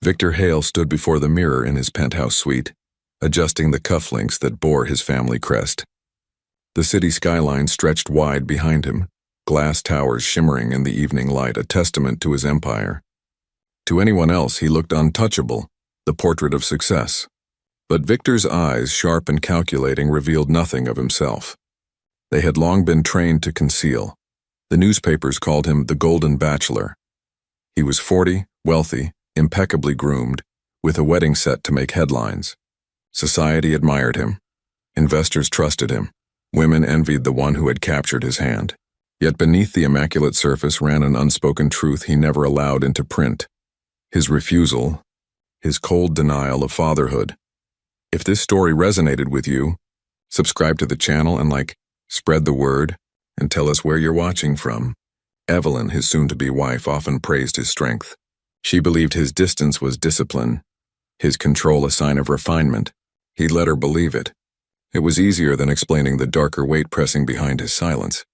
Victor Hale stood before the mirror in his penthouse suite, adjusting the cufflinks that bore his family crest. The city skyline stretched wide behind him, glass towers shimmering in the evening light, a testament to his empire. To anyone else, he looked untouchable, the portrait of success. But Victor's eyes, sharp and calculating, revealed nothing of himself. They had long been trained to conceal. The newspapers called him the Golden Bachelor. He was 40, wealthy, impeccably groomed, with a wedding set to make headlines. Society admired him. Investors trusted him. Women envied the one who had captured his hand. Yet beneath the immaculate surface ran an unspoken truth he never allowed into print. His refusal, his cold denial of fatherhood. If this story resonated with you, subscribe to the channel and spread the word, and tell us where you're watching from. Evelyn, his soon-to-be wife, often praised his strength. She believed his distance was discipline, his control a sign of refinement. He let her believe it. It was easier than explaining the darker weight pressing behind his silence.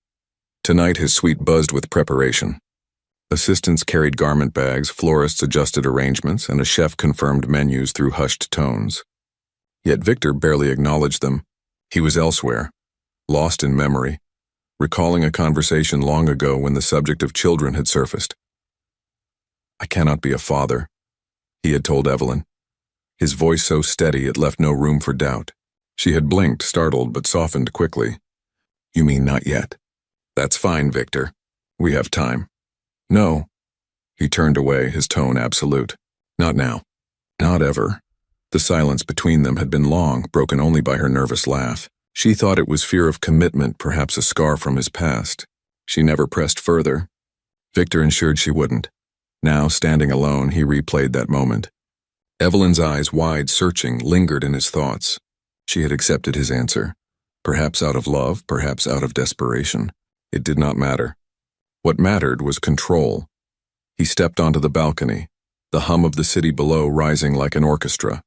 Tonight his suite buzzed with preparation. Assistants carried garment bags, florists adjusted arrangements, and a chef confirmed menus through hushed tones. Yet Victor barely acknowledged them. He was elsewhere, lost in memory, recalling a conversation long ago when the subject of children had surfaced. "I cannot be a father," he had told Evelyn, his voice so steady it left no room for doubt. She had blinked, startled, but softened quickly. "You mean not yet?" "That's fine, Victor. We have time." "No." He turned away, his tone absolute. "Not now. Not ever." The silence between them had been long, broken only by her nervous laugh. She thought it was fear of commitment, perhaps a scar from his past. She never pressed further. Victor ensured she wouldn't. Now, standing alone, he replayed that moment. Evelyn's eyes, wide, searching, lingered in his thoughts. She had accepted his answer. Perhaps out of love, perhaps out of desperation. It did not matter. What mattered was control. He stepped onto the balcony, the hum of the city below rising like an orchestra.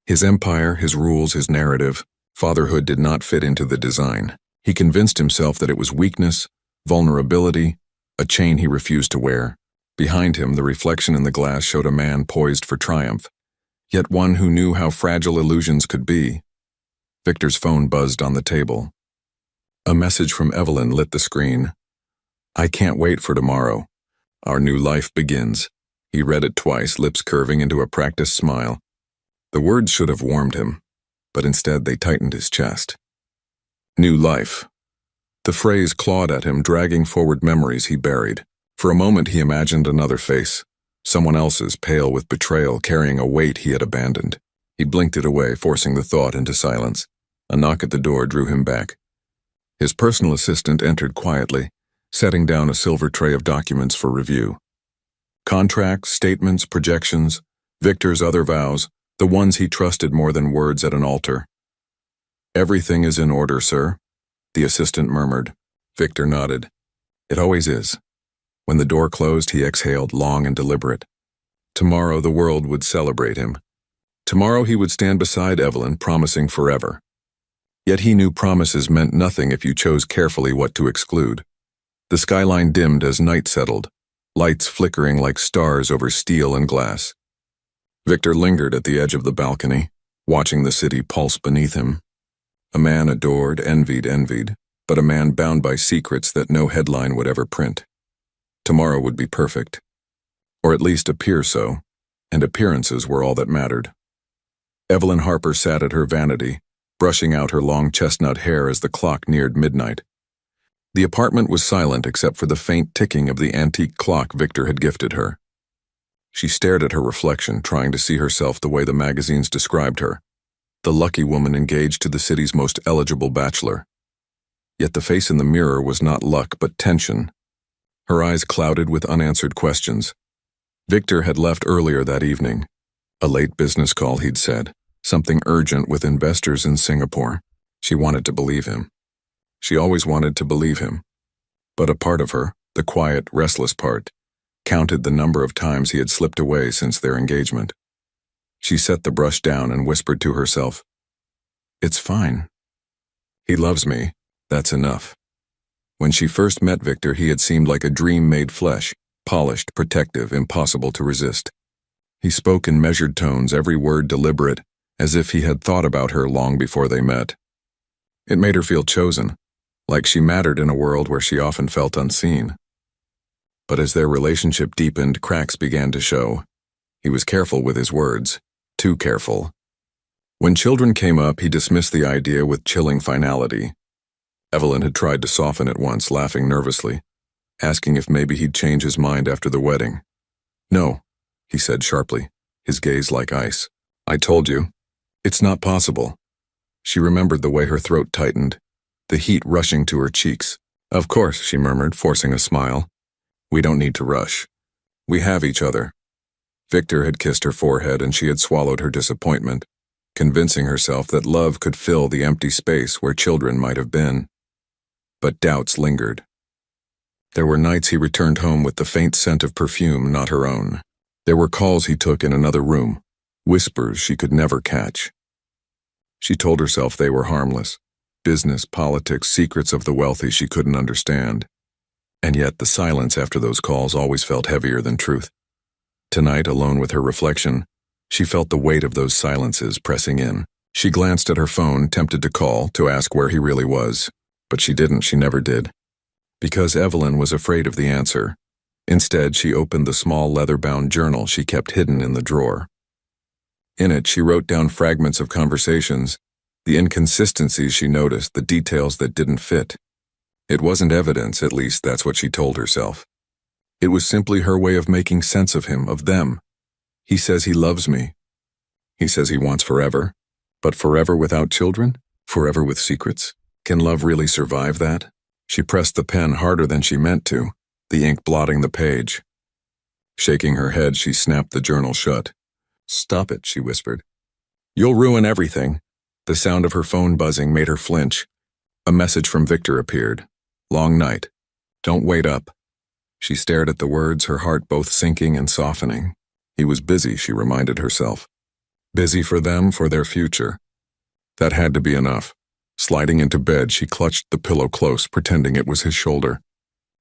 His empire, his rules, his narrative, fatherhood did not fit into the design. He convinced himself that it was weakness, vulnerability, a chain he refused to wear. Behind him, the reflection in the glass showed a man poised for triumph, yet one who knew how fragile illusions could be. Victor's phone buzzed on the table. A message from Evelyn lit the screen. "I can't wait for tomorrow. Our new life begins." He read it twice, lips curving into a practiced smile. The words should have warmed him, but instead they tightened his chest. New life. The phrase clawed at him, dragging forward memories he buried. For a moment he imagined another face, someone else's, pale with betrayal, carrying a weight he had abandoned. He blinked it away, forcing the thought into silence. A knock at the door drew him back. His personal assistant entered quietly, setting down a silver tray of documents for review. Contracts, statements, projections, Victor's other vows, the ones he trusted more than words at an altar. "Everything is in order, sir," the assistant murmured. Victor nodded. "It always is." When the door closed, he exhaled, long and deliberate. Tomorrow the world would celebrate him. Tomorrow he would stand beside Evelyn, promising forever. Yet he knew promises meant nothing if you chose carefully what to exclude. The skyline dimmed as night settled, lights flickering like stars over steel and glass. Victor lingered at the edge of the balcony, watching the city pulse beneath him. A man adored, envied, but a man bound by secrets that no headline would ever print. Tomorrow would be perfect, or at least appear so, and appearances were all that mattered. Evelyn Harper sat at her vanity, brushing out her long chestnut hair as the clock neared midnight. The apartment was silent except for the faint ticking of the antique clock Victor had gifted her. She stared at her reflection, trying to see herself the way the magazines described her, the lucky woman engaged to the city's most eligible bachelor. Yet the face in the mirror was not luck but tension. Her eyes clouded with unanswered questions. Victor had left earlier that evening. A late business call, he'd said. Something urgent with investors in Singapore. She wanted to believe him. She always wanted to believe him. But a part of her, the quiet, restless part, counted the number of times he had slipped away since their engagement. She set the brush down and whispered to herself, "It's fine. He loves me. That's enough." When she first met Victor, he had seemed like a dream made flesh, polished, protective, impossible to resist. He spoke in measured tones, every word deliberate, as if he had thought about her long before they met. It made her feel chosen, like she mattered in a world where she often felt unseen. But as their relationship deepened, cracks began to show. He was careful with his words, too careful. When children came up, he dismissed the idea with chilling finality. Evelyn had tried to soften it once, laughing nervously, asking if maybe he'd change his mind after the wedding. "No," he said sharply, his gaze like ice. "I told you. It's not possible." She remembered the way her throat tightened, the heat rushing to her cheeks. "Of course," she murmured, forcing a smile. "We don't need to rush. We have each other." Victor had kissed her forehead and she had swallowed her disappointment, convincing herself that love could fill the empty space where children might have been. But doubts lingered. There were nights he returned home with the faint scent of perfume not her own. There were calls he took in another room, whispers she could never catch. She told herself they were harmless, business, politics, secrets of the wealthy she couldn't understand. And yet the silence after those calls always felt heavier than truth. Tonight, alone with her reflection, she felt the weight of those silences pressing in. She glanced at her phone, tempted to call, to ask where he really was. But she didn't, she never did. Because Evelyn was afraid of the answer. Instead, she opened the small leather-bound journal she kept hidden in the drawer. In it, she wrote down fragments of conversations, the inconsistencies she noticed, the details that didn't fit. It wasn't evidence, at least that's what she told herself. It was simply her way of making sense of him, of them. He says he loves me. He says he wants forever. But forever without children? Forever with secrets? Can love really survive that? She pressed the pen harder than she meant to, the ink blotting the page. Shaking her head, she snapped the journal shut. "Stop it," she whispered. "You'll ruin everything." The sound of her phone buzzing made her flinch. A message from Victor appeared. "Long night. Don't wait up." She stared at the words, her heart both sinking and softening. He was busy, she reminded herself. Busy for them, for their future. That had to be enough. Sliding into bed, she clutched the pillow close, pretending it was his shoulder.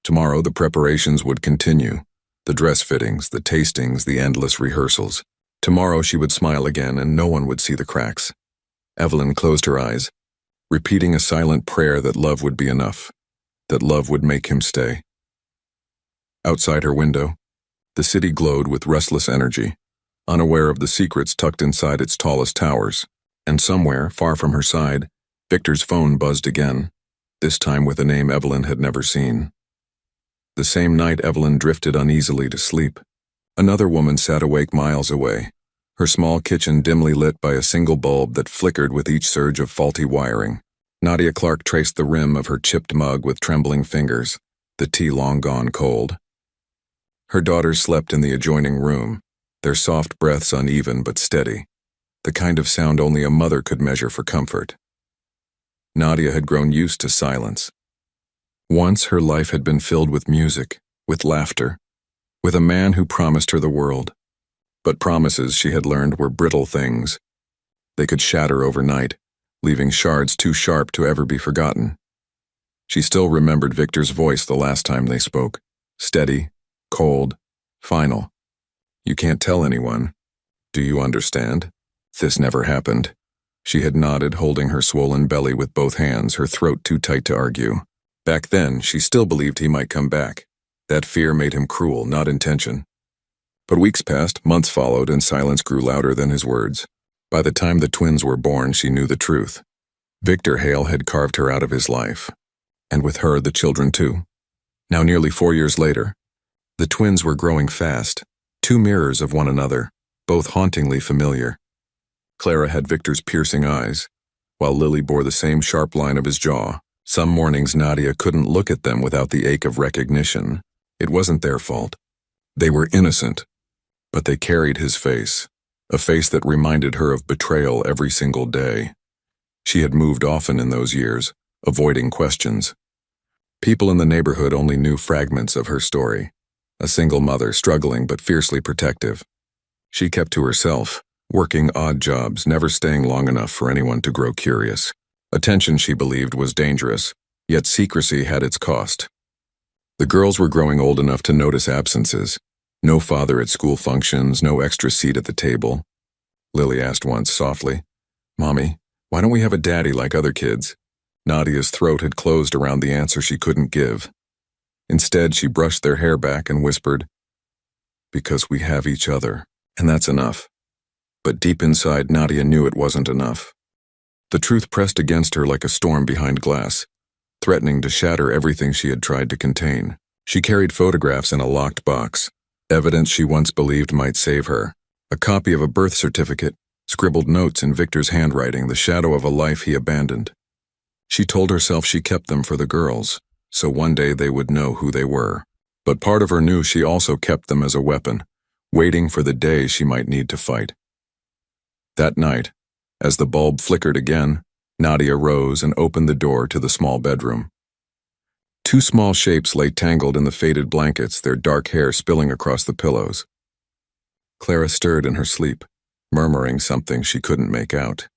Tomorrow the preparations would continue. The dress fittings, the tastings, the endless rehearsals. Tomorrow she would smile again and no one would see the cracks. Evelyn closed her eyes, repeating a silent prayer that love would be enough, that love would make him stay. Outside her window, the city glowed with restless energy, unaware of the secrets tucked inside its tallest towers, and somewhere, far from her side, Victor's phone buzzed again, this time with a name Evelyn had never seen. The same night Evelyn drifted uneasily to sleep. Another woman sat awake miles away, her small kitchen dimly lit by a single bulb that flickered with each surge of faulty wiring. Nadia Clark traced the rim of her chipped mug with trembling fingers, the tea long gone cold. Her daughters slept in the adjoining room, their soft breaths uneven but steady, the kind of sound only a mother could measure for comfort. Nadia had grown used to silence. Once her life had been filled with music, with laughter, with a man who promised her the world. But promises, she had learned, were brittle things. They could shatter overnight, leaving shards too sharp to ever be forgotten. She still remembered Victor's voice the last time they spoke, steady, cold, final. "You can't tell anyone. Do you understand? This never happened." She had nodded, holding her swollen belly with both hands, her throat too tight to argue. Back then, she still believed he might come back. That fear made him cruel, not intention. But weeks passed, months followed, and silence grew louder than his words. By the time the twins were born, she knew the truth. Victor Hale had carved her out of his life. And with her, the children too. Now nearly 4 years later, the twins were growing fast, two mirrors of one another, both hauntingly familiar. Clara had Victor's piercing eyes, while Lily bore the same sharp line of his jaw. Some mornings Nadia couldn't look at them without the ache of recognition. It wasn't their fault. They were innocent, but they carried his face, a face that reminded her of betrayal every single day. She had moved often in those years, avoiding questions. People in the neighborhood only knew fragments of her story. A single mother, struggling but fiercely protective. She kept to herself, working odd jobs, never staying long enough for anyone to grow curious. Attention, she believed, was dangerous, yet secrecy had its cost. The girls were growing old enough to notice absences, No father at school functions, no extra seat at the table. Lily asked once softly, "Mommy, why don't we have a daddy like other kids?" Nadia's throat had closed around the answer she couldn't give. Instead, she brushed their hair back and whispered, "Because we have each other, and that's enough." But deep inside, Nadia knew it wasn't enough. The truth pressed against her like a storm behind glass, threatening to shatter everything she had tried to contain. She carried photographs in a locked box, evidence she once believed might save her, a copy of a birth certificate, scribbled notes in Victor's handwriting, the shadow of a life he abandoned. She told herself she kept them for the girls, so one day they would know who they were. But part of her knew she also kept them as a weapon, waiting for the day she might need to fight. That night, as the bulb flickered again, Nadia rose and opened the door to the small bedroom. Two small shapes lay tangled in the faded blankets, their dark hair spilling across the pillows. Clara stirred in her sleep, murmuring something she couldn't make out.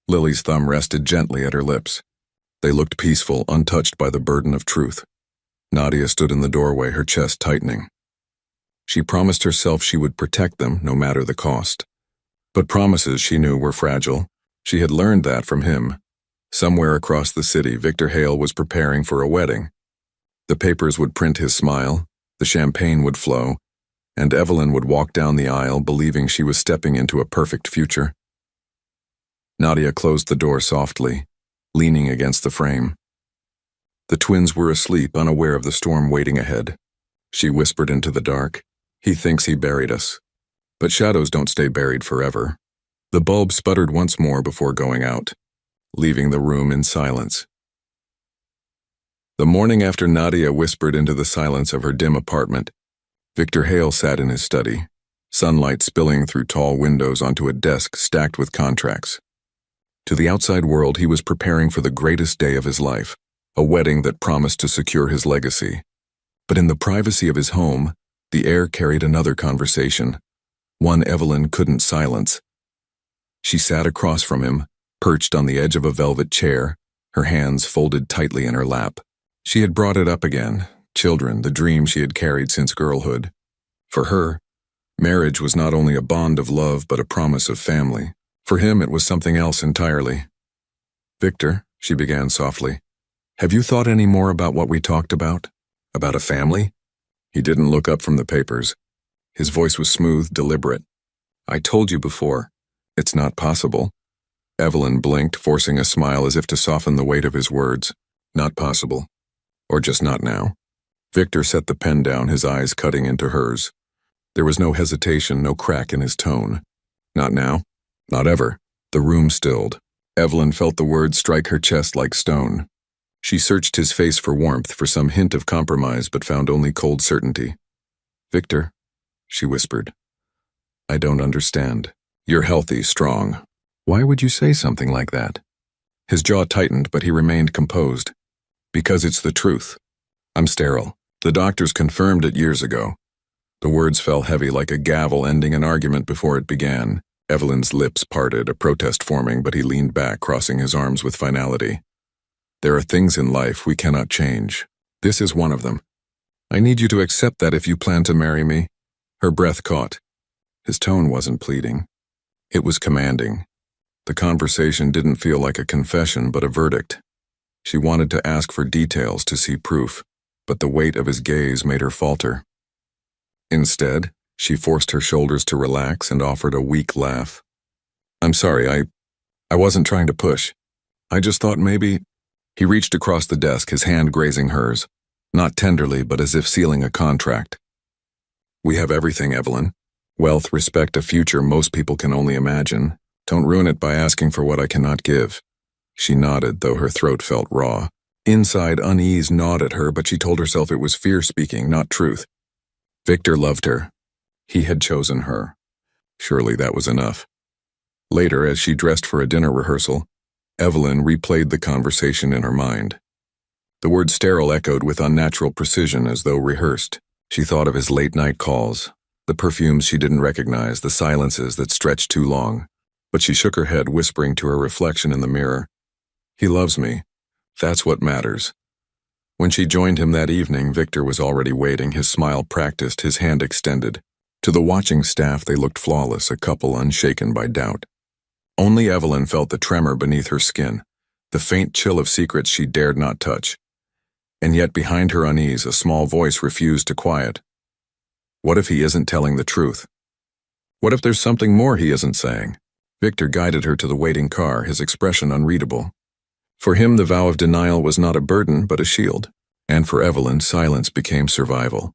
Lily's thumb rested gently at her lips. They looked peaceful, untouched by the burden of truth. Nadia stood in the doorway, her chest tightening. She promised herself she would protect them, no matter the cost. But promises, she knew, were fragile. She had learned that from him. Somewhere across the city, Victor Hale was preparing for a wedding. The papers would print his smile, the champagne would flow, and Evelyn would walk down the aisle believing she was stepping into a perfect future. Nadia closed the door softly, leaning against the frame. The twins were asleep, unaware of the storm waiting ahead. She whispered into the dark, "He thinks he buried us. But shadows don't stay buried forever." The bulb sputtered once more before going out, leaving the room in silence. The morning after Nadia whispered into the silence of her dim apartment, Victor Hale sat in his study, sunlight spilling through tall windows onto a desk stacked with contracts. To the outside world, he was preparing for the greatest day of his life, a wedding that promised to secure his legacy. But in the privacy of his home, the air carried another conversation, one Evelyn couldn't silence. She sat across from him, perched on the edge of a velvet chair, her hands folded tightly in her lap. She had brought it up again, children, the dream she had carried since girlhood. For her, marriage was not only a bond of love but a promise of family. For him, it was something else entirely. "Victor," she began softly, "have you thought any more about what we talked about? About a family?" He didn't look up from the papers. His voice was smooth, deliberate. "I told you before. It's not possible." Evelyn blinked, forcing a smile as if to soften the weight of his words. "Not possible. Or just not now." Victor set the pen down, his eyes cutting into hers. There was no hesitation, no crack in his tone. "Not now? Not ever." The room stilled. Evelyn felt the words strike her chest like stone. She searched his face for warmth, for some hint of compromise, but found only cold certainty. "Victor," she whispered, "I don't understand. You're healthy, strong. Why would you say something like that?" His jaw tightened, but he remained composed. "Because it's the truth. I'm sterile. The doctors confirmed it years ago." The words fell heavy like a gavel ending an argument before it began. Evelyn's lips parted, a protest forming, but he leaned back, crossing his arms with finality. "There are things in life we cannot change. This is one of them. I need you to accept that if you plan to marry me." Her breath caught. His tone wasn't pleading. It was commanding. The conversation didn't feel like a confession, but a verdict. She wanted to ask for details, to see proof, but the weight of his gaze made her falter. Instead, she forced her shoulders to relax and offered a weak laugh. "I'm sorry, I wasn't trying to push. I just thought maybe—" He reached across the desk, his hand grazing hers, not tenderly, but as if sealing a contract. "We have everything, Evelyn. Wealth, respect, a future most people can only imagine. Don't ruin it by asking for what I cannot give." She nodded, though her throat felt raw. Inside, unease gnawed at her, but she told herself it was fear speaking, not truth. Victor loved her. He had chosen her. Surely that was enough. Later, as she dressed for a dinner rehearsal, Evelyn replayed the conversation in her mind. The word sterile echoed with unnatural precision as though rehearsed. She thought of his late-night calls, the perfumes she didn't recognize, the silences that stretched too long. But she shook her head, whispering to her reflection in the mirror, "He loves me. That's what matters." When she joined him that evening, Victor was already waiting, his smile practiced, his hand extended. To the watching staff, they looked flawless, a couple unshaken by doubt. Only Evelyn felt the tremor beneath her skin, the faint chill of secrets she dared not touch. And yet behind her unease, a small voice refused to quiet. What if he isn't telling the truth? What if there's something more he isn't saying? Victor guided her to the waiting car, his expression unreadable. For him, the vow of denial was not a burden, but a shield. And for Evelyn, silence became survival.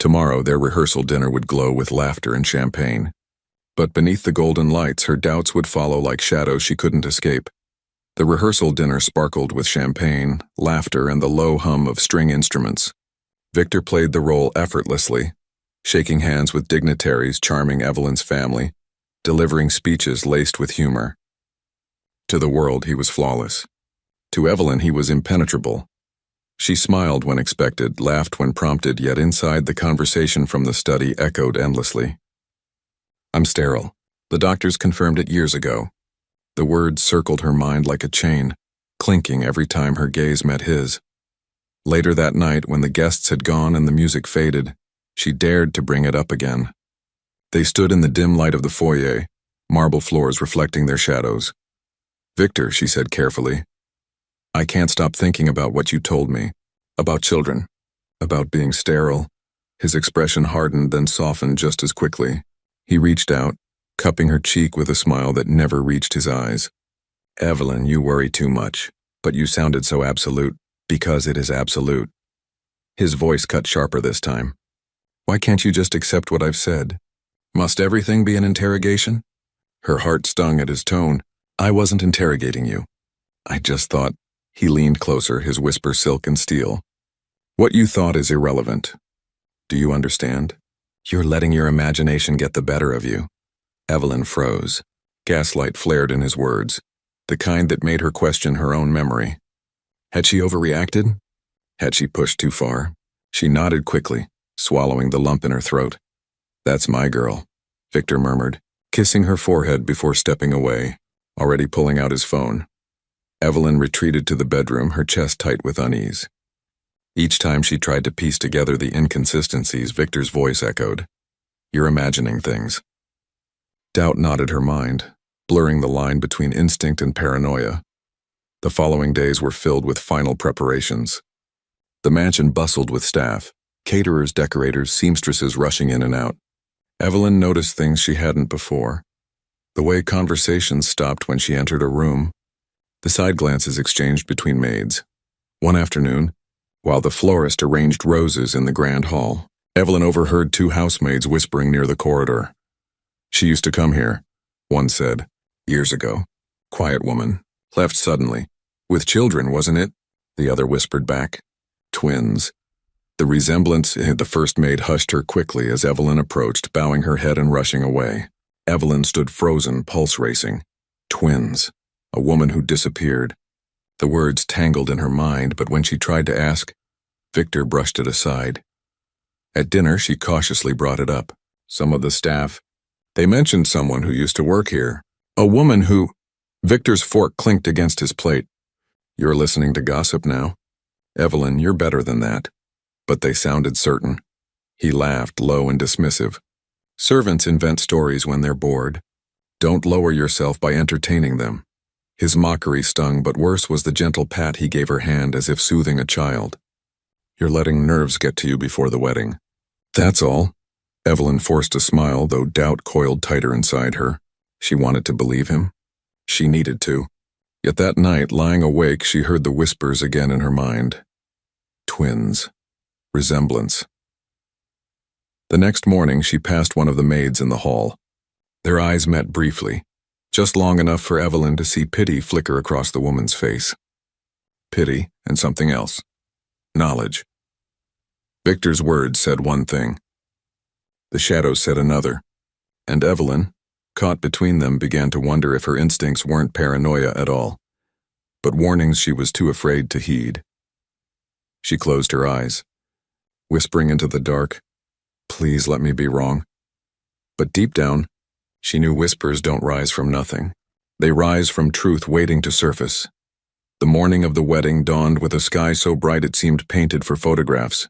Tomorrow, their rehearsal dinner would glow with laughter and champagne. But beneath the golden lights, her doubts would follow like shadows she couldn't escape. The rehearsal dinner sparkled with champagne, laughter, and the low hum of string instruments. Victor played the role effortlessly, shaking hands with dignitaries, charming Evelyn's family, delivering speeches laced with humor. To the world, he was flawless. To Evelyn, he was impenetrable. She smiled when expected, laughed when prompted, yet inside the conversation from the study echoed endlessly. I'm sterile. The doctors confirmed it years ago. The words circled her mind like a chain, clinking every time her gaze met his. Later that night, when the guests had gone and the music faded, she dared to bring it up again. They stood in the dim light of the foyer, marble floors reflecting their shadows. Victor, she said carefully, I can't stop thinking about what you told me, about children, about being sterile. His expression hardened, then softened just as quickly. He reached out, cupping her cheek with a smile that never reached his eyes. Evelyn, you worry too much, but you sounded so absolute, because it is absolute. His voice cut sharper this time. Why can't you just accept what I've said? Must everything be an interrogation? Her heart stung at his tone. I wasn't interrogating you. I just thought. He leaned closer, his whisper silk and steel. What you thought is irrelevant. Do you understand? You're letting your imagination get the better of you. Evelyn froze. Gaslight flared in his words, the kind that made her question her own memory. Had she overreacted? Had she pushed too far? She nodded quickly, swallowing the lump in her throat. That's my girl, Victor murmured, kissing her forehead before stepping away, already pulling out his phone. Evelyn retreated to the bedroom, her chest tight with unease. Each time she tried to piece together the inconsistencies, Victor's voice echoed. You're imagining things. Doubt knotted her mind, blurring the line between instinct and paranoia. The following days were filled with final preparations. The mansion bustled with staff, caterers, decorators, seamstresses rushing in and out. Evelyn noticed things she hadn't before. The way conversations stopped when she entered a room. The side glances exchanged between maids. One afternoon, while the florist arranged roses in the grand hall, Evelyn overheard two housemaids whispering near the corridor. She used to come here, one said, years ago. Quiet woman, left suddenly. With children, wasn't it? The other whispered back. Twins. The resemblance, the first maid hushed her quickly as Evelyn approached, bowing her head and rushing away. Evelyn stood frozen, pulse racing. Twins. A woman who disappeared. The words tangled in her mind, but when she tried to ask, Victor brushed it aside. At dinner, she cautiously brought it up. Some of the staff. They mentioned someone who used to work here. A woman who. Victor's fork clinked against his plate. You're listening to gossip now? Evelyn, you're better than that. But they sounded certain. He laughed, low and dismissive. Servants invent stories when they're bored. Don't lower yourself by entertaining them. His mockery stung, but worse was the gentle pat he gave her hand as if soothing a child. You're letting nerves get to you before the wedding. That's all. Evelyn forced a smile, though doubt coiled tighter inside her. She wanted to believe him. She needed to. Yet that night, lying awake, she heard the whispers again in her mind. Twins. Resemblance. The next morning, she passed one of the maids in the hall. Their eyes met briefly, just long enough for Evelyn to see pity flicker across the woman's face. Pity and something else. Knowledge. Victor's words said one thing. The shadows said another, and Evelyn, caught between them, began to wonder if her instincts weren't paranoia at all, but warnings she was too afraid to heed. She closed her eyes, whispering into the dark, please let me be wrong. But deep down, she knew whispers don't rise from nothing. They rise from truth waiting to surface. The morning of the wedding dawned with a sky so bright it seemed painted for photographs.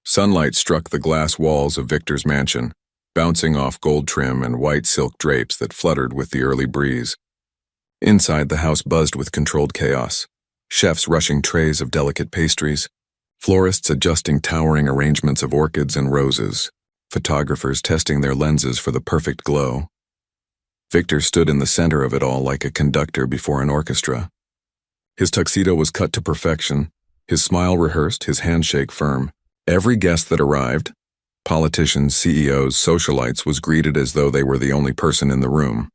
Sunlight struck the glass walls of Victor's mansion, bouncing off gold trim and white silk drapes that fluttered with the early breeze. Inside, the house buzzed with controlled chaos. Chefs rushing trays of delicate pastries, florists adjusting towering arrangements of orchids and roses, photographers testing their lenses for the perfect glow. Victor stood in the center of it all like a conductor before an orchestra. His tuxedo was cut to perfection, his smile rehearsed, his handshake firm. Every guest that arrived, politicians, CEOs, socialites, was greeted as though they were the only person in the room.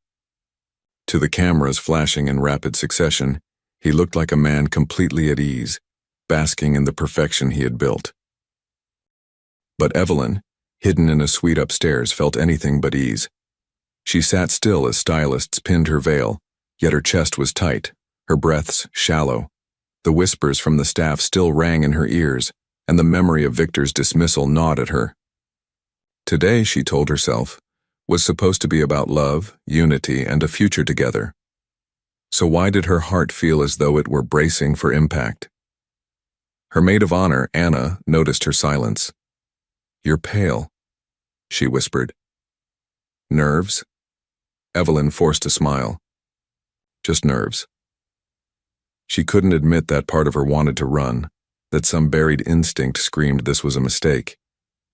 To the cameras flashing in rapid succession, he looked like a man completely at ease, basking in the perfection he had built. But Evelyn, hidden in a suite upstairs, felt anything but ease. She sat still as stylists pinned her veil, yet her chest was tight, her breaths shallow. The whispers from the staff still rang in her ears, and the memory of Victor's dismissal gnawed at her. Today, she told herself, was supposed to be about love, unity, and a future together. So why did her heart feel as though it were bracing for impact? Her maid of honor, Anna, noticed her silence. "You're pale," she whispered. "Nerves?" Evelyn forced a smile. "Just nerves." She couldn't admit that part of her wanted to run, that some buried instinct screamed this was a mistake.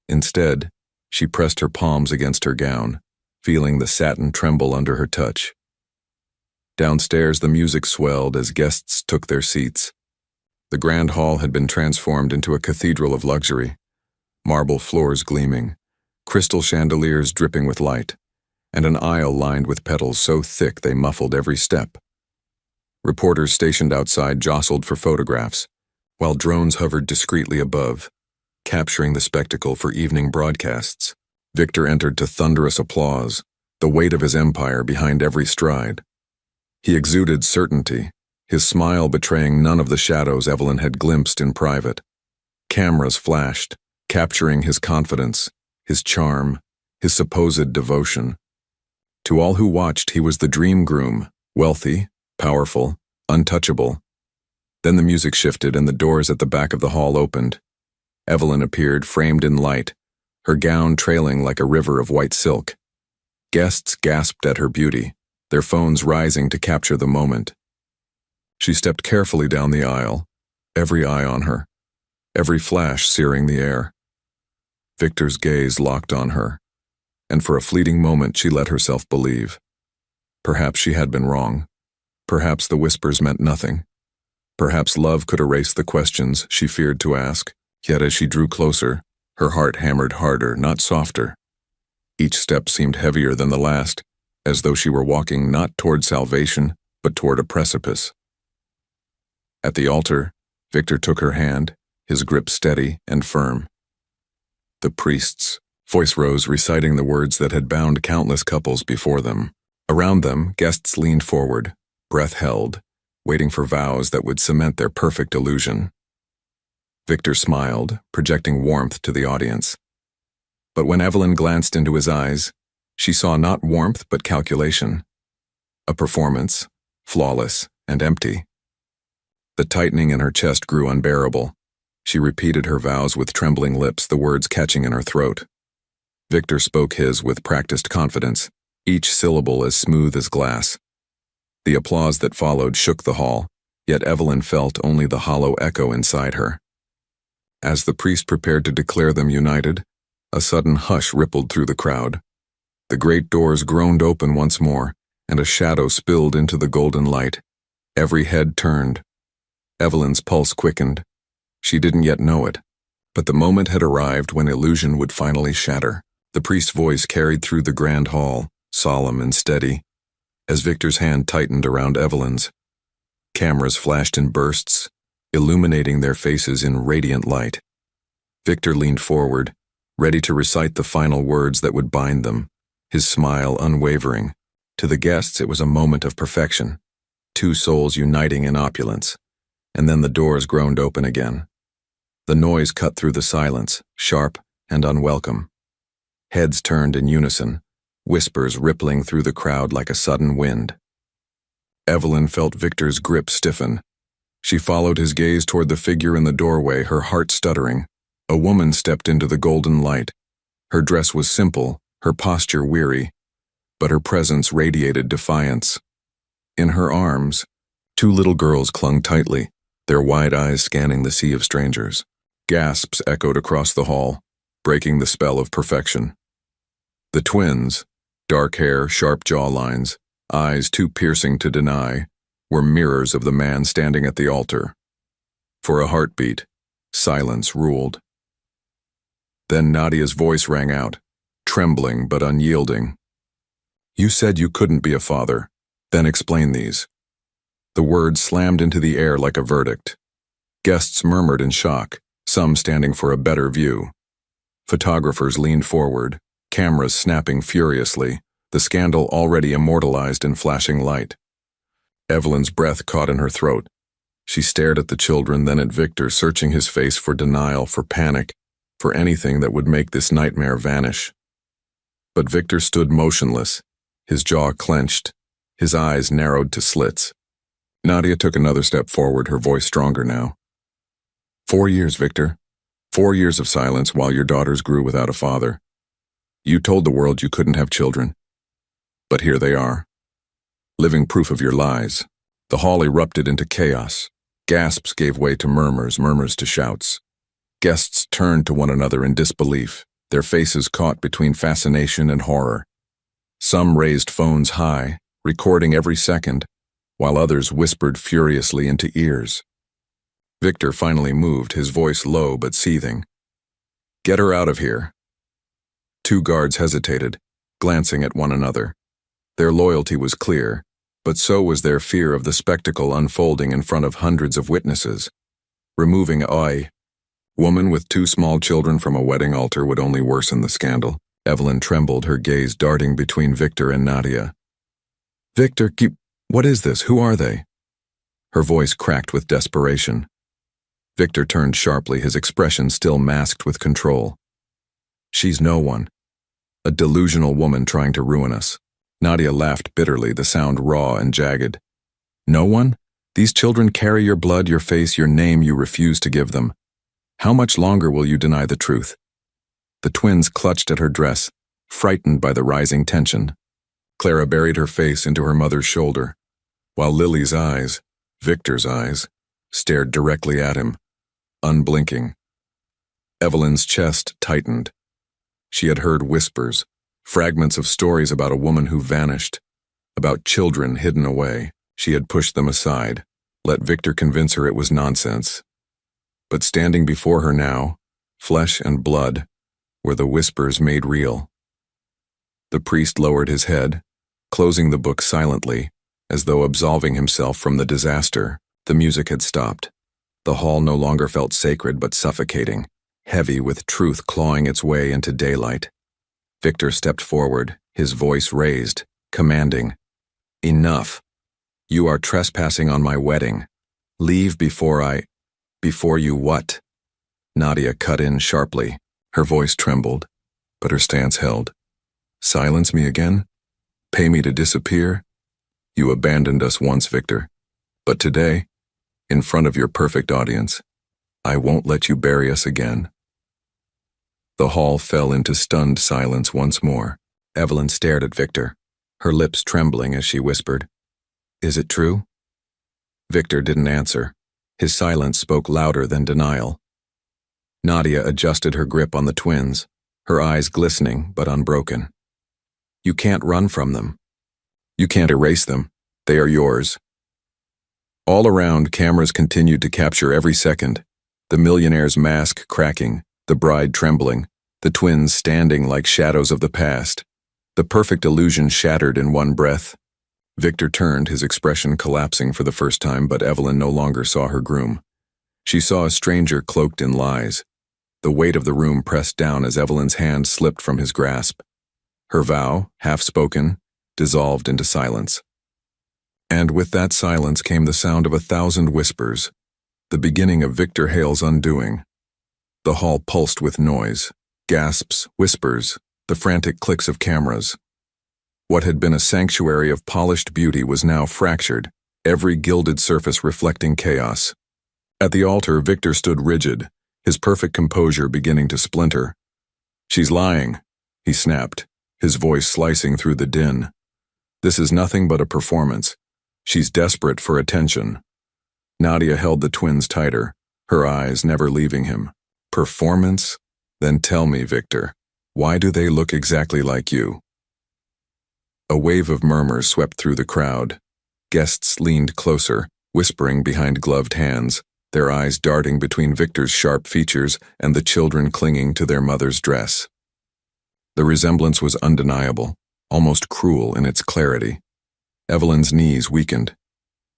Instead, she pressed her palms against her gown, feeling the satin tremble under her touch. Downstairs, the music swelled as guests took their seats. The grand hall had been transformed into a cathedral of luxury, marble floors gleaming, crystal chandeliers dripping with light, and an aisle lined with petals so thick they muffled every step. Reporters stationed outside jostled for photographs, while drones hovered discreetly above, capturing the spectacle for evening broadcasts. Victor entered to thunderous applause, the weight of his empire behind every stride. He exuded certainty, his smile betraying none of the shadows Evelyn had glimpsed in private. Cameras flashed, capturing his confidence, his charm, his supposed devotion. To all who watched, he was the dream groom, wealthy, powerful, untouchable. Then the music shifted and the doors at the back of the hall opened. Evelyn appeared, framed in light, her gown trailing like a river of white silk. Guests gasped at her beauty, their phones rising to capture the moment. She stepped carefully down the aisle, every eye on her, every flash searing the air. Victor's gaze locked on her, and for a fleeting moment she let herself believe. Perhaps she had been wrong. Perhaps the whispers meant nothing. Perhaps love could erase the questions she feared to ask, yet as she drew closer, her heart hammered harder, not softer. Each step seemed heavier than the last, as though she were walking not toward salvation, but toward a precipice. At the altar, Victor took her hand, his grip steady and firm. The priest's voice rose, reciting the words that had bound countless couples before them. Around them, guests leaned forward, breath held, waiting for vows that would cement their perfect illusion. Victor smiled, projecting warmth to the audience. But when Evelyn glanced into his eyes, she saw not warmth but calculation. A performance, flawless and empty. The tightening in her chest grew unbearable. She repeated her vows with trembling lips, the words catching in her throat. Victor spoke his with practiced confidence, each syllable as smooth as glass. The applause that followed shook the hall, yet Evelyn felt only the hollow echo inside her. As the priest prepared to declare them united, a sudden hush rippled through the crowd. The great doors groaned open once more, and a shadow spilled into the golden light. Every head turned. Evelyn's pulse quickened. She didn't yet know it, but the moment had arrived when illusion would finally shatter. The priest's voice carried through the grand hall, solemn and steady, as Victor's hand tightened around Evelyn's. Cameras flashed in bursts, illuminating their faces in radiant light. Victor leaned forward, ready to recite the final words that would bind them, his smile unwavering. To the guests, it was a moment of perfection, two souls uniting in opulence. And then the doors groaned open again. The noise cut through the silence, sharp and unwelcome. Heads turned in unison, whispers rippling through the crowd like a sudden wind. Evelyn felt Victor's grip stiffen, She followed his gaze toward the figure in the doorway, her heart stuttering. A woman stepped into the golden light. Her dress was simple, her posture weary, but her presence radiated defiance. In her arms, two little girls clung tightly, their wide eyes scanning the sea of strangers. Gasps echoed across the hall, breaking the spell of perfection. The twins, dark hair, sharp jawlines, eyes too piercing to deny, were mirrors of the man standing at the altar. For a heartbeat, silence ruled. Then Nadia's voice rang out, trembling but unyielding. "You said you couldn't be a father. Then explain these." The words slammed into the air like a verdict. Guests murmured in shock, some standing for a better view. Photographers leaned forward, cameras snapping furiously, the scandal already immortalized in flashing light. Evelyn's breath caught in her throat. She stared at the children, then at Victor, searching his face for denial, for panic, for anything that would make this nightmare vanish. But Victor stood motionless, his jaw clenched, his eyes narrowed to slits. Nadia took another step forward, her voice stronger now. 4 years, Victor. 4 years of silence while your daughters grew without a father. You told the world you couldn't have children. But here they are. Living proof of your lies. The hall erupted into chaos. Gasps gave way to murmurs, murmurs to shouts. Guests turned to one another in disbelief, their faces caught between fascination and horror. Some raised phones high, recording every second, while others whispered furiously into ears. Victor finally moved, his voice low but seething. "Get her out of here." Two guards hesitated, glancing at one another. Their loyalty was clear, but so was their fear of the spectacle unfolding in front of hundreds of witnesses. Removing a woman with 2 small children from a wedding altar would only worsen the scandal. Evelyn trembled, her gaze darting between Victor and Nadia. "Victor, what is this? Who are they?" Her voice cracked with desperation. Victor turned sharply, his expression still masked with control. "She's no one. A delusional woman trying to ruin us." Nadia laughed bitterly, the sound raw and jagged. "No one? These children carry your blood, your face, your name you refuse to give them. How much longer will you deny the truth?" The twins clutched at her dress, frightened by the rising tension. Clara buried her face into her mother's shoulder, while Lily's eyes, Victor's eyes, stared directly at him, unblinking. Evelyn's chest tightened. She had heard whispers, fragments of stories about a woman who vanished, about children hidden away. She had pushed them aside, let Victor convince her it was nonsense. But standing before her now, flesh and blood, were the whispers made real. The priest lowered his head, closing the book silently, as though absolving himself from the disaster. The music had stopped. The hall no longer felt sacred but suffocating, heavy with truth clawing its way into daylight. Victor stepped forward, his voice raised, commanding, "Enough. You are trespassing on my wedding. Leave before you what?" Nadia cut in sharply. Her voice trembled, but her stance held. "Silence me again? Pay me to disappear? You abandoned us once, Victor. But today, in front of your perfect audience, I won't let you bury us again." The hall fell into stunned silence once more. Evelyn stared at Victor, her lips trembling as she whispered, "Is it true?" Victor didn't answer. His silence spoke louder than denial. Nadia adjusted her grip on the twins, her eyes glistening but unbroken. "You can't run from them. You can't erase them. They are yours." All around, cameras continued to capture every second, the millionaire's mask cracking, the bride trembling, the twins standing like shadows of the past. The perfect illusion shattered in one breath. Victor turned, his expression collapsing for the first time, but Evelyn no longer saw her groom. She saw a stranger cloaked in lies. The weight of the room pressed down as Evelyn's hand slipped from his grasp. Her vow, half-spoken, dissolved into silence. And with that silence came the sound of 1,000 whispers, the beginning of Victor Hale's undoing. The hall pulsed with noise, gasps, whispers, the frantic clicks of cameras. What had been a sanctuary of polished beauty was now fractured, every gilded surface reflecting chaos. At the altar, Victor stood rigid, his perfect composure beginning to splinter. "She's lying," he snapped, his voice slicing through the din. "This is nothing but a performance. She's desperate for attention." Nadia held the twins tighter, her eyes never leaving him. "Performance? Then tell me, Victor, why do they look exactly like you?" A wave of murmurs swept through the crowd. Guests leaned closer, whispering behind gloved hands, their eyes darting between Victor's sharp features and the children clinging to their mother's dress. The resemblance was undeniable, almost cruel in its clarity. Evelyn's knees weakened.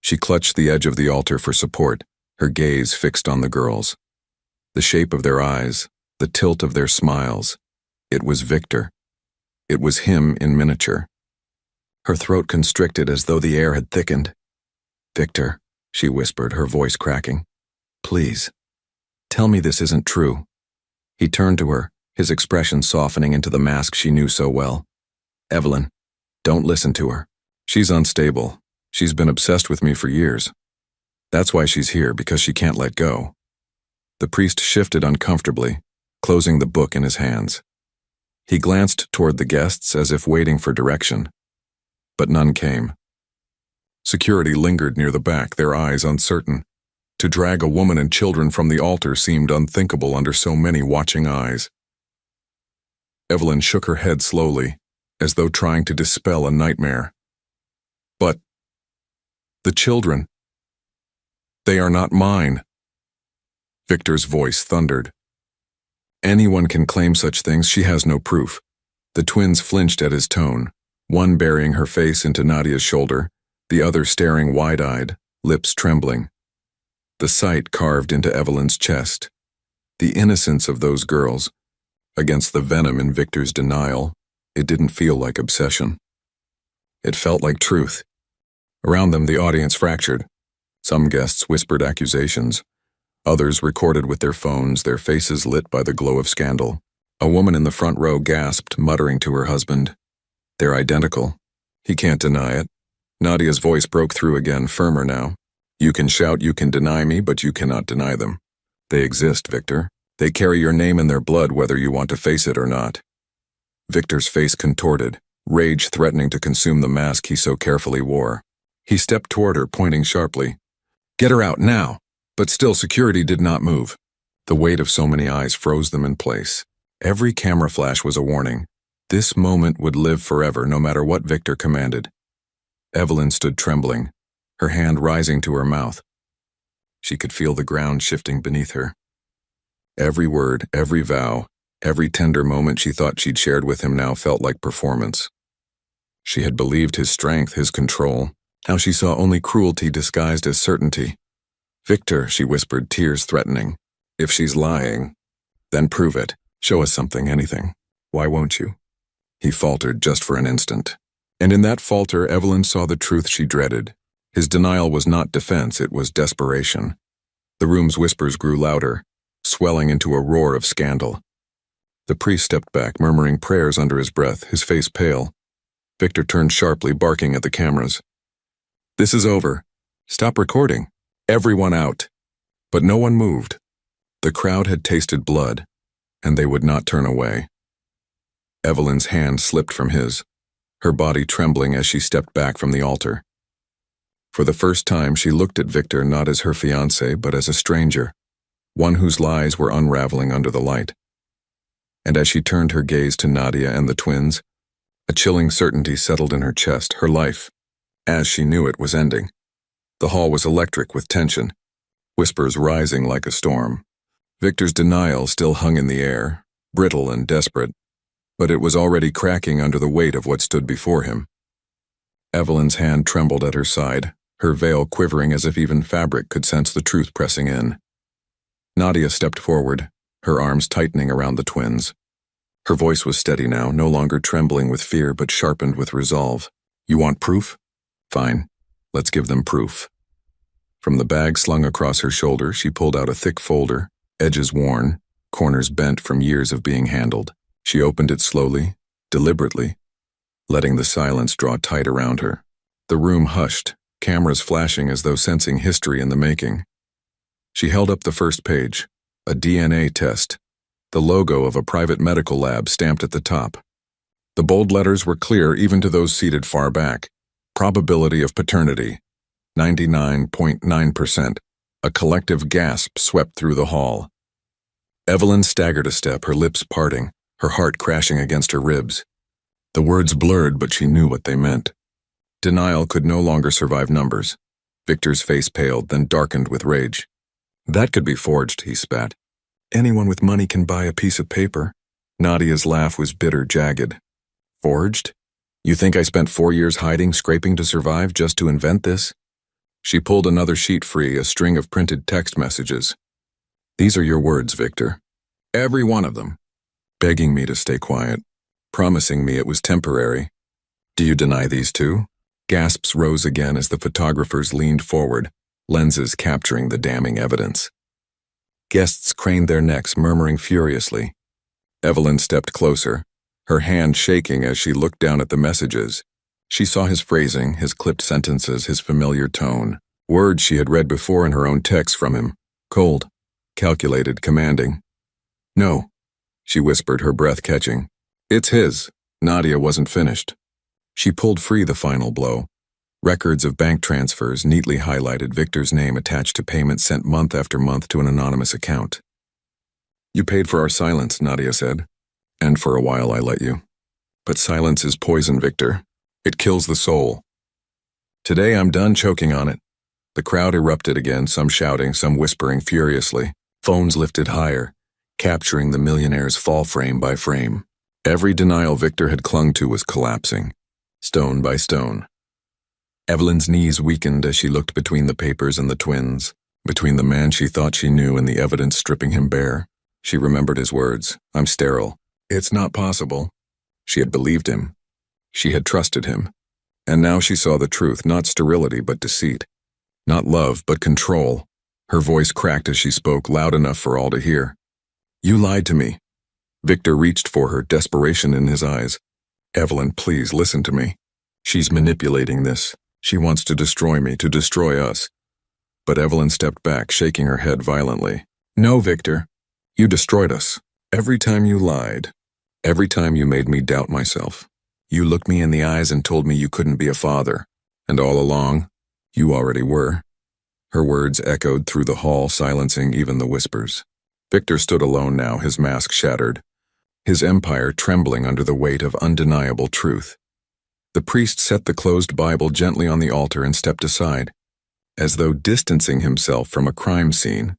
She clutched the edge of the altar for support, her gaze fixed on the girls. The shape of their eyes, the tilt of their smiles. It was Victor. It was him in miniature. Her throat constricted as though the air had thickened. "Victor," she whispered, her voice cracking. "Please, tell me this isn't true." He turned to her, his expression softening into the mask she knew so well. "Evelyn, don't listen to her. She's unstable. She's been obsessed with me for years. That's why she's here, because she can't let go." The priest shifted uncomfortably, closing the book in his hands. He glanced toward the guests as if waiting for direction, but none came. Security lingered near the back, their eyes uncertain. To drag a woman and children from the altar seemed unthinkable under so many watching eyes. Evelyn shook her head slowly, as though trying to dispel a nightmare. "But the children, they are not mine." Victor's voice thundered. "Anyone can claim such things, she has no proof." The twins flinched at his tone, one burying her face into Nadia's shoulder, the other staring wide-eyed, lips trembling. The sight carved into Evelyn's chest. The innocence of those girls, against the venom in Victor's denial, it didn't feel like obsession. It felt like truth. Around them, the audience fractured. Some guests whispered accusations. Others recorded with their phones, their faces lit by the glow of scandal. A woman in the front row gasped, muttering to her husband, "They're identical. He can't deny it." Nadia's voice broke through again, firmer now. "You can shout, you can deny me, but you cannot deny them. They exist, Victor. They carry your name in their blood whether you want to face it or not." Victor's face contorted, rage threatening to consume the mask he so carefully wore. He stepped toward her, pointing sharply. "Get her out, now!" But still security did not move. The weight of so many eyes froze them in place. Every camera flash was a warning. This moment would live forever, no matter what Victor commanded. Evelyn stood trembling, her hand rising to her mouth. She could feel the ground shifting beneath her. Every word, every vow, every tender moment she thought she'd shared with him now felt like performance. She had believed his strength, his control. Now she saw only cruelty disguised as certainty. "Victor," she whispered, tears threatening. "If she's lying, then prove it. Show us something, anything. Why won't you?" He faltered just for an instant. And in that falter, Evelyn saw the truth she dreaded. His denial was not defense, it was desperation. The room's whispers grew louder, swelling into a roar of scandal. The priest stepped back, murmuring prayers under his breath, his face pale. Victor turned sharply, barking at the cameras. "This is over. Stop recording. Everyone out." But no one moved. The crowd had tasted blood, and they would not turn away. Evelyn's hand slipped from his, her body trembling as she stepped back from the altar. For the first time, she looked at Victor not as her fiancé, but as a stranger, one whose lies were unraveling under the light. And as she turned her gaze to Nadia and the twins, a chilling certainty settled in her chest. Her life, as she knew it, was ending. The hall was electric with tension, whispers rising like a storm. Victor's denial still hung in the air, brittle and desperate, but it was already cracking under the weight of what stood before him. Evelyn's hand trembled at her side, her veil quivering as if even fabric could sense the truth pressing in. Nadia stepped forward, her arms tightening around the twins. Her voice was steady now, no longer trembling with fear but sharpened with resolve. "You want proof? Fine. Let's give them proof." From the bag slung across her shoulder, she pulled out a thick folder, edges worn, corners bent from years of being handled. She opened it slowly, deliberately, letting the silence draw tight around her. The room hushed, cameras flashing as though sensing history in the making. She held up the first page, a DNA test, the logo of a private medical lab stamped at the top. The bold letters were clear even to those seated far back. Probability of paternity, 99.9%. A collective gasp swept through the hall. Evelyn staggered a step, her lips parting, her heart crashing against her ribs. The words blurred, but she knew what they meant. Denial could no longer survive numbers. Victor's face paled, then darkened with rage. That could be forged, he spat. Anyone with money can buy a piece of paper. Nadia's laugh was bitter, jagged. Forged? You think I spent 4 years hiding, scraping to survive just to invent this? She pulled another sheet free, a string of printed text messages. These are your words, Victor. Every one of them. Begging me to stay quiet. Promising me it was temporary. Do you deny these too? Gasps rose again as the photographers leaned forward, lenses capturing the damning evidence. Guests craned their necks, murmuring furiously. Evelyn stepped closer, her hand shaking as she looked down at the messages. She saw his phrasing, his clipped sentences, his familiar tone. Words she had read before in her own text from him. Cold, calculated, commanding. No, she whispered, her breath catching. It's his. Nadia wasn't finished. She pulled free the final blow. Records of bank transfers neatly highlighted, Victor's name attached to payments sent month after month to an anonymous account. You paid for our silence, Nadia said. And for a while I let you. But silence is poison, Victor. It kills the soul. Today I'm done choking on it. The crowd erupted again, some shouting, some whispering furiously. Phones lifted higher, capturing the millionaire's fall frame by frame. Every denial Victor had clung to was collapsing, stone by stone. Evelyn's knees weakened as she looked between the papers and the twins, between the man she thought she knew and the evidence stripping him bare. She remembered his words, I'm sterile. It's not possible. She had believed him. She had trusted him. And now she saw the truth, not sterility but deceit. Not love but control. Her voice cracked as she spoke, loud enough for all to hear. You lied to me. Victor reached for her, desperation in his eyes. Evelyn, please listen to me. She's manipulating this. She wants to destroy me, to destroy us. But Evelyn stepped back, shaking her head violently. No, Victor. You destroyed us. Every time you lied. Every time you made me doubt myself. You looked me in the eyes and told me you couldn't be a father. And all along, you already were. Her words echoed through the hall, silencing even the whispers. Victor stood alone now, his mask shattered, his empire trembling under the weight of undeniable truth. The priest set the closed Bible gently on the altar and stepped aside, as though distancing himself from a crime scene.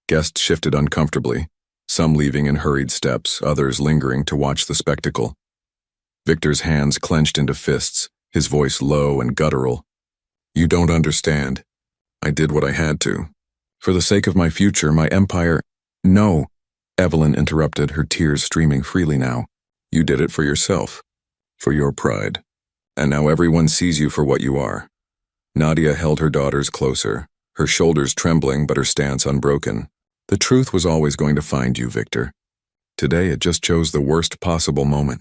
Guests shifted uncomfortably, some leaving in hurried steps, others lingering to watch the spectacle. Victor's hands clenched into fists, his voice low and guttural. You don't understand. I did what I had to. For the sake of my future, my empire— No, Evelyn interrupted, her tears streaming freely now. You did it for yourself, for your pride. And now everyone sees you for what you are. Nadia held her daughters closer, her shoulders trembling but her stance unbroken. The truth was always going to find you, Victor. Today it just chose the worst possible moment.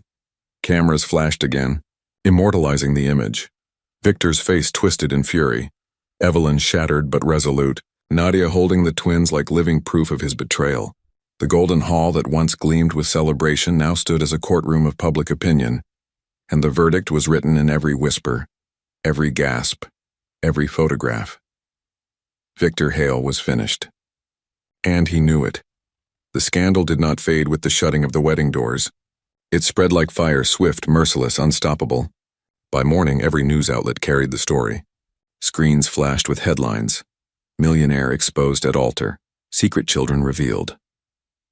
Cameras flashed again, immortalizing the image. Victor's face twisted in fury. Evelyn shattered but resolute, Nadia holding the twins like living proof of his betrayal. The golden hall that once gleamed with celebration now stood as a courtroom of public opinion, and the verdict was written in every whisper, every gasp, every photograph. Victor Hale was finished. And he knew it. The scandal did not fade with the shutting of the wedding doors. It spread like fire, swift, merciless, unstoppable. By morning, every news outlet carried the story. Screens flashed with headlines. Millionaire exposed at altar. Secret children revealed.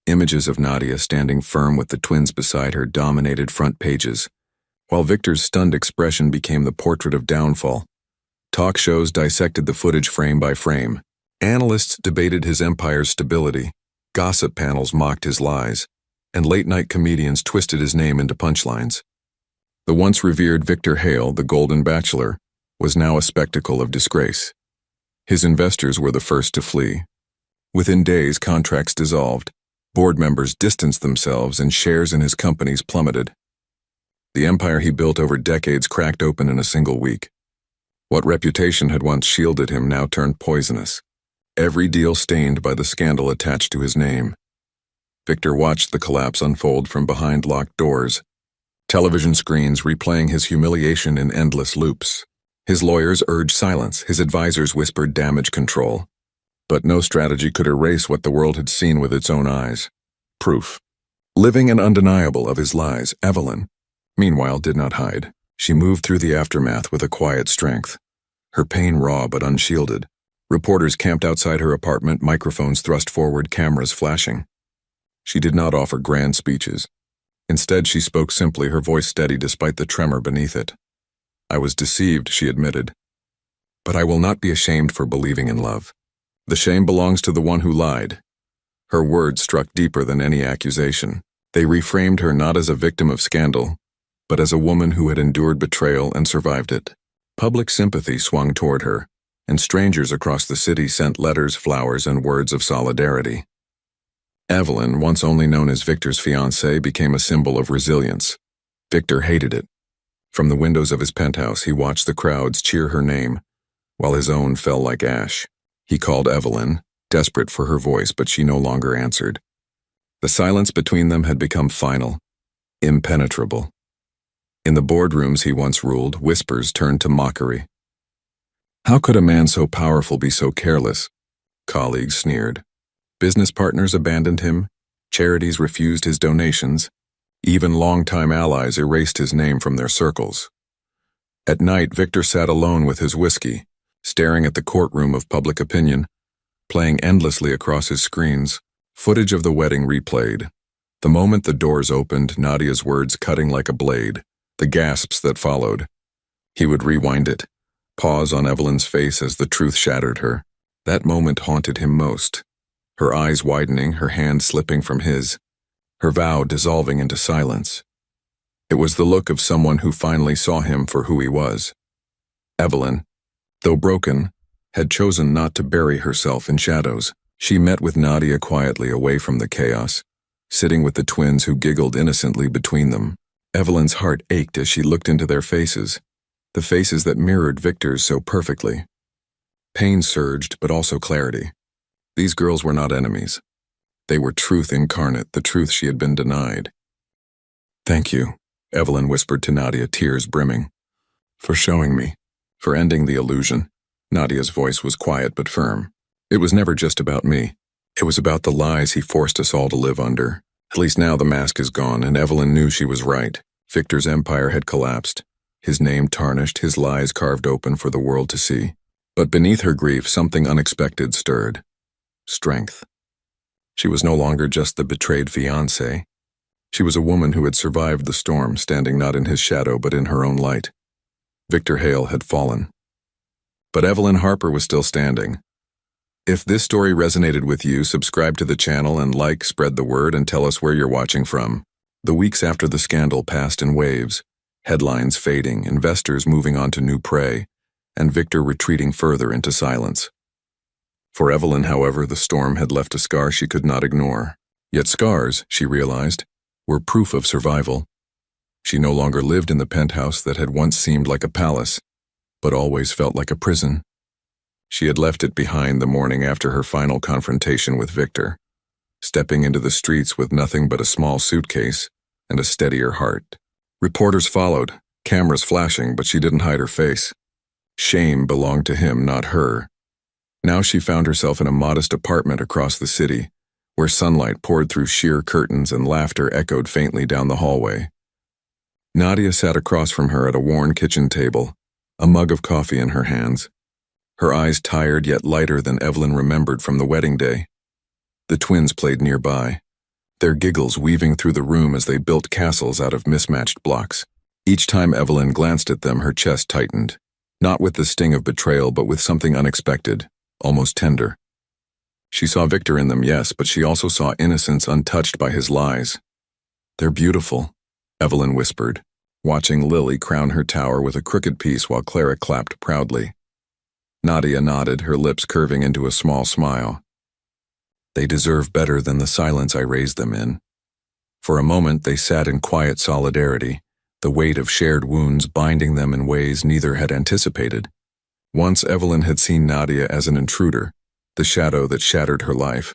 Images of Nadia standing firm with the twins beside her dominated front pages, while Victor's stunned expression became the portrait of downfall. Talk shows dissected the footage frame by frame. Analysts debated his empire's stability. Gossip panels mocked his lies, and late-night comedians twisted his name into punchlines. The once revered Victor Hale, the Golden Bachelor, was now a spectacle of disgrace. His investors were the first to flee. Within days, contracts dissolved, board members distanced themselves, and shares in his companies plummeted. The empire he built over decades cracked open in a single week. What reputation had once shielded him now turned poisonous. Every deal stained by the scandal attached to his name. Victor watched the collapse unfold from behind locked doors, television screens replaying his humiliation in endless loops. His lawyers urged silence, his advisors whispered damage control. But no strategy could erase what the world had seen with its own eyes. Proof. Living and undeniable of his lies, Evelyn, meanwhile, did not hide. She moved through the aftermath with a quiet strength. Her pain raw but unshielded. Reporters camped outside her apartment, microphones thrust forward, cameras flashing. She did not offer grand speeches. Instead, she spoke simply, her voice steady despite the tremor beneath it. I was deceived, she admitted. But I will not be ashamed for believing in love. The shame belongs to the one who lied. Her words struck deeper than any accusation. They reframed her not as a victim of scandal, but as a woman who had endured betrayal and survived it. Public sympathy swung toward her, and strangers across the city sent letters, flowers, and words of solidarity. Evelyn, once only known as Victor's fiancée, became a symbol of resilience. Victor hated it. From the windows of his penthouse, he watched the crowds cheer her name, while his own fell like ash. He called Evelyn, desperate for her voice, but she no longer answered. The silence between them had become final, impenetrable. In the boardrooms he once ruled, whispers turned to mockery. How could a man so powerful be so careless? Colleagues sneered. Business partners abandoned him, charities refused his donations, even longtime allies erased his name from their circles. At night, Victor sat alone with his whiskey, staring at the courtroom of public opinion, playing endlessly across his screens, footage of the wedding replayed. The moment the doors opened, Nadia's words cutting like a blade, the gasps that followed. He would rewind it, pause on Evelyn's face as the truth shattered her. That moment haunted him most. Her eyes widening, her hand slipping from his, her vow dissolving into silence. It was the look of someone who finally saw him for who he was. Evelyn, though broken, had chosen not to bury herself in shadows. She met with Nadia quietly away from the chaos, sitting with the twins who giggled innocently between them. Evelyn's heart ached as she looked into their faces, the faces that mirrored Victor's so perfectly. Pain surged, but also clarity. These girls were not enemies. They were truth incarnate, the truth she had been denied. Thank you, Evelyn whispered to Nadia, tears brimming. For showing me, for ending the illusion. Nadia's voice was quiet but firm. It was never just about me. It was about the lies he forced us all to live under. At least now the mask is gone, and Evelyn knew she was right. Victor's empire had collapsed, his name tarnished, his lies carved open for the world to see. But beneath her grief, something unexpected stirred. Strength. She was no longer just the betrayed fiancée. She was a woman who had survived the storm, standing not in his shadow but in her own light. Victor Hale had fallen. But Evelyn Harper was still standing. If this story resonated with you, subscribe to the channel and like, spread the word, and tell us where you're watching from. The weeks after the scandal passed in waves, headlines fading, investors moving on to new prey, and Victor retreating further into silence. For Evelyn, however, the storm had left a scar she could not ignore. Yet scars, she realized, were proof of survival. She no longer lived in the penthouse that had once seemed like a palace, but always felt like a prison. She had left it behind the morning after her final confrontation with Victor, stepping into the streets with nothing but a small suitcase and a steadier heart. Reporters followed, cameras flashing, but she didn't hide her face. Shame belonged to him, not her. Now she found herself in a modest apartment across the city, where sunlight poured through sheer curtains and laughter echoed faintly down the hallway. Nadia sat across from her at a worn kitchen table, a mug of coffee in her hands. Her eyes tired yet lighter than Evelyn remembered from the wedding day. The twins played nearby, their giggles weaving through the room as they built castles out of mismatched blocks. Each time Evelyn glanced at them, her chest tightened, not with the sting of betrayal but with something unexpected, almost tender. She saw Victor in them, yes, but she also saw innocence untouched by his lies. They're beautiful, Evelyn whispered, watching Lily crown her tower with a crooked piece while Clara clapped proudly. Nadia nodded, her lips curving into a small smile. They deserve better than the silence I raised them in. For a moment they sat in quiet solidarity, the weight of shared wounds binding them in ways neither had anticipated. Once Evelyn had seen Nadia as an intruder, the shadow that shattered her life.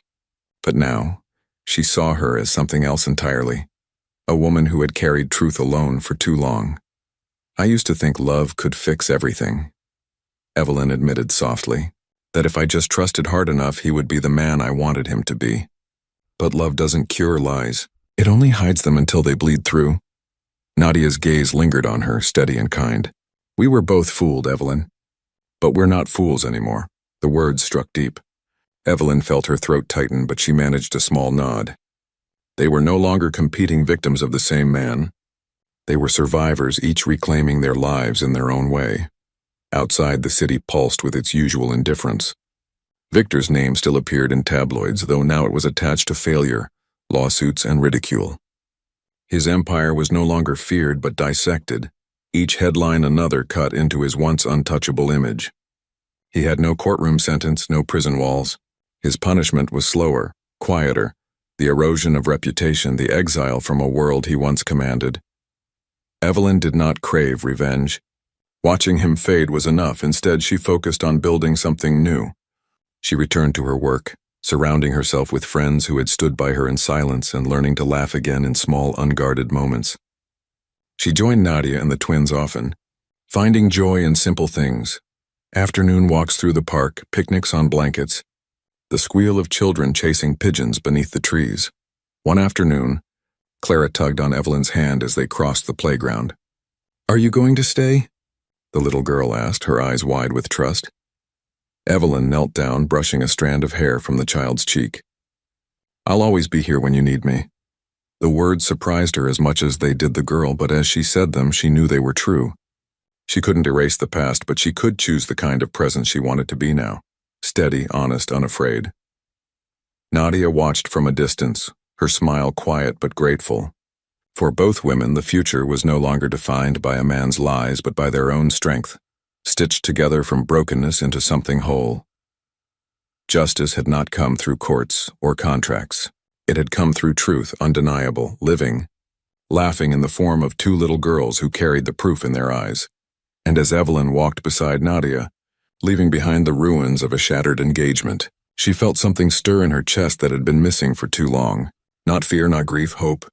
But now, she saw her as something else entirely. A woman who had carried truth alone for too long. I used to think love could fix everything. Evelyn admitted softly, that if I just trusted hard enough, he would be the man I wanted him to be. But love doesn't cure lies. It only hides them until they bleed through. Nadia's gaze lingered on her, steady and kind. We were both fooled, Evelyn. But we're not fools anymore. The words struck deep. Evelyn felt her throat tighten, but she managed a small nod. They were no longer competing victims of the same man. They were survivors, each reclaiming their lives in their own way. Outside, the city pulsed with its usual indifference. Victor's name still appeared in tabloids, though now it was attached to failure, lawsuits, and ridicule. His empire was no longer feared but dissected, each headline another cut into his once untouchable image. He had no courtroom sentence, no prison walls. His punishment was slower, quieter, the erosion of reputation, the exile from a world he once commanded. Evelyn did not crave revenge. Watching him fade was enough. Instead, she focused on building something new. She returned to her work, surrounding herself with friends who had stood by her in silence and learning to laugh again in small, unguarded moments. She joined Nadia and the twins often, finding joy in simple things. Afternoon walks through the park, picnics on blankets, the squeal of children chasing pigeons beneath the trees. One afternoon, Clara tugged on Evelyn's hand as they crossed the playground. "Are you going to stay?" the little girl asked, her eyes wide with trust. Evelyn knelt down, brushing a strand of hair from the child's cheek. "I'll always be here when you need me." The words surprised her as much as they did the girl, but as she said them, she knew they were true. She couldn't erase the past, but she could choose the kind of presence she wanted to be now. Steady, honest, unafraid. Nadia watched from a distance, her smile quiet but grateful. For both women, the future was no longer defined by a man's lies but by their own strength, stitched together from brokenness into something whole. Justice had not come through courts or contracts. It had come through truth, undeniable, living, laughing in the form of two little girls who carried the proof in their eyes. And as Evelyn walked beside Nadia, leaving behind the ruins of a shattered engagement, she felt something stir in her chest that had been missing for too long. Not fear, not grief, hope.